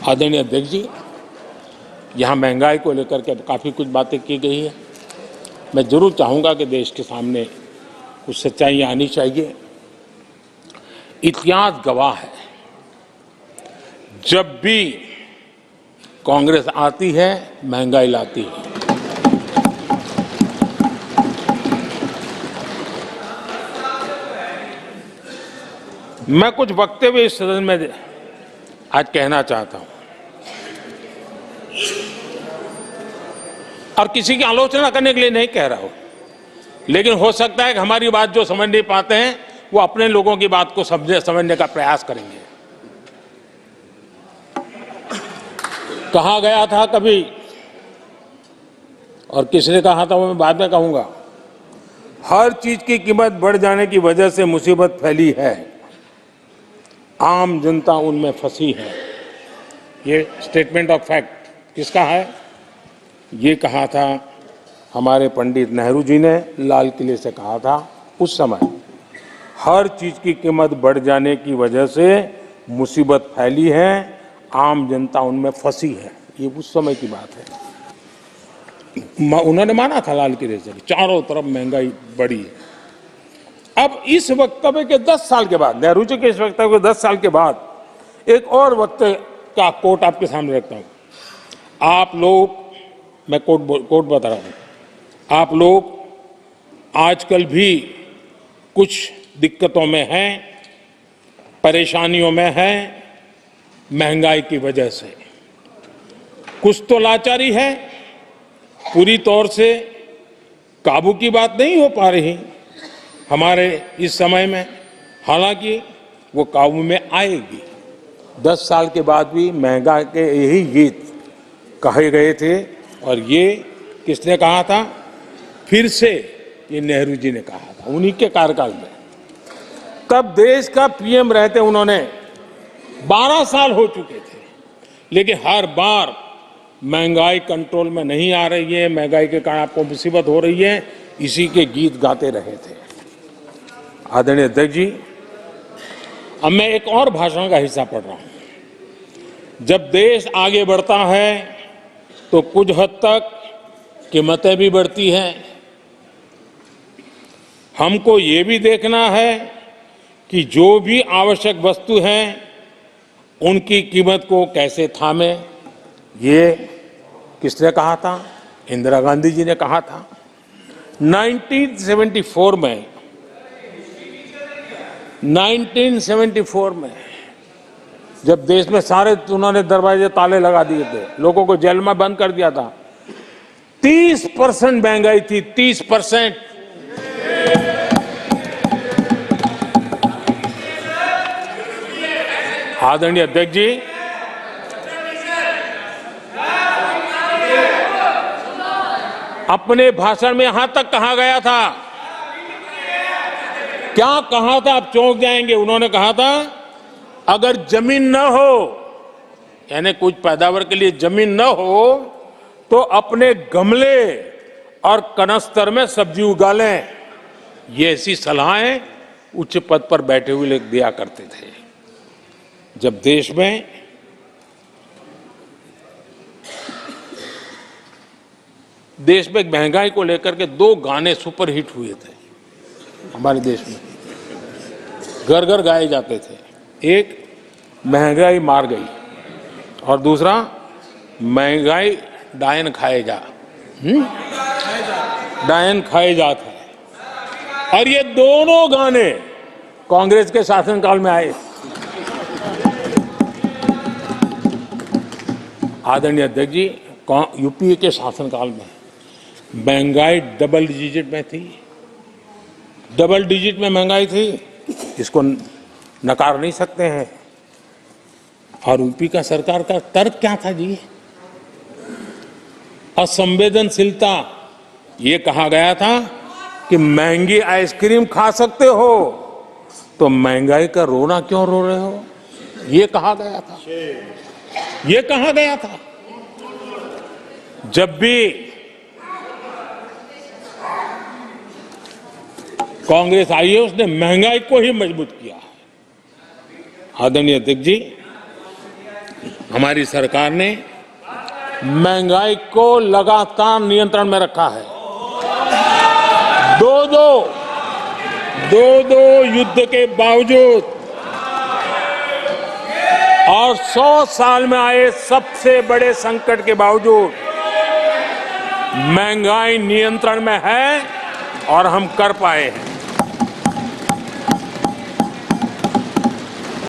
आदरणीय अध्यक्ष जी, यहाँ महंगाई को लेकर के काफ़ी कुछ बातें की गई है। मैं जरूर चाहूँगा कि देश के सामने कुछ सच्चाइयाँ आनी चाहिए। इतिहास गवाह है, जब भी कांग्रेस आती है महंगाई लाती है। मैं कुछ वक्तव्य इस सदन में आज कहना चाहता हूं और किसी की आलोचना करने के लिए नहीं कह रहा हूं, लेकिन हो सकता है कि हमारी बात जो समझ नहीं पाते हैं वो अपने लोगों की बात को समझने का प्रयास करेंगे। कहा गया था कभी, और किसने कहा था वो मैं बाद में कहूंगा, हर चीज की कीमत बढ़ जाने की वजह से मुसीबत फैली है, आम जनता उनमें फंसी है। ये स्टेटमेंट ऑफ फैक्ट किसका है? ये कहा था हमारे पंडित नेहरू जी ने, लाल किले से कहा था उस समय। हर चीज की कीमत बढ़ जाने की वजह से मुसीबत फैली है, आम जनता उनमें फंसी है। ये उस समय की बात है। उन्होंने माना था लाल किले से, चारों तरफ महंगाई बढ़ी है। अब इस वक्तव्य के 10 साल के बाद, नेहरू जी के इस वक्तव्य के 10 साल के बाद एक और वक्तव्य का कोट आपके सामने रखता हूं। आप लोग, मैं कोट बता रहा हूं, आप लोग आजकल भी कुछ दिक्कतों में हैं, परेशानियों में हैं, महंगाई की वजह से। कुछ तो लाचारी है, पूरी तौर से काबू की बात नहीं हो पा रही हमारे इस समय में, हालांकि वो काबू में आएगी। 10 साल के बाद भी महंगाई के यही गीत कहे गए थे, और ये किसने कहा था? फिर से ये नेहरू जी ने कहा था, उन्हीं के कार्यकाल में। तब देश का पीएम रहते उन्होंने 12 साल हो चुके थे, लेकिन हर बार महंगाई कंट्रोल में नहीं आ रही है, महंगाई के कारण आपको मुसीबत हो रही है, इसी के गीत गाते रहे थे। आदरणीय अध्यक्ष जी, अब मैं एक और भाषण का हिस्सा पढ़ रहा हूं। जब देश आगे बढ़ता है तो कुछ हद तक कीमतें भी बढ़ती हैं। हमको ये भी देखना है कि जो भी आवश्यक वस्तु हैं उनकी कीमत को कैसे थामे। ये किसने कहा था? इंदिरा गांधी जी ने कहा था। 1974 में जब देश में सारे उन्होंने दरवाजे ताले लगा दिए थे, लोगों को जेल में बंद कर दिया था, 30% महंगाई थी, 30%। आदरणीय अध्यक्ष जी, अपने भाषण में यहां तक कहा गया था, क्या कहा था? आप चौंक जाएंगे। उन्होंने कहा था अगर जमीन न हो, यानी कुछ पैदावार के लिए जमीन न हो, तो अपने गमले और कनस्तर में सब्जी उगा लें। ये ऐसी सलाहें उच्च पद पर बैठे हुए लोग दिया करते थे। जब देश में महंगाई को लेकर के 2 गाने सुपर हिट हुए थे हमारे देश में, घर घर गाए जाते थे। एक महंगाई मार गई और दूसरा महंगाई डायन खाए जा, डायन खाए जात है। और ये दोनों गाने कांग्रेस के शासनकाल में आए। आदरणीय अध्यक्ष जी, यूपीए के शासनकाल में महंगाई डबल डिजिट में थी, डबल डिजिट में महंगाई थी, इसको नकार नहीं सकते हैं। और यूपी का सरकार का तर्क क्या था जी? असंवेदनशीलता। ये कहा गया था कि महंगी आइसक्रीम खा सकते हो तो महंगाई का रोना क्यों रो रहे हो? ये कहा गया था, ये कहा गया था। जब भी कांग्रेस आई है उसने महंगाई को ही मजबूत किया है। आदरणीय अध्यक्ष जी, हमारी सरकार ने महंगाई को लगातार नियंत्रण में रखा है। दो युद्ध के बावजूद और 100 साल में आए सबसे बड़े संकट के बावजूद महंगाई नियंत्रण में है और हम कर पाए हैं।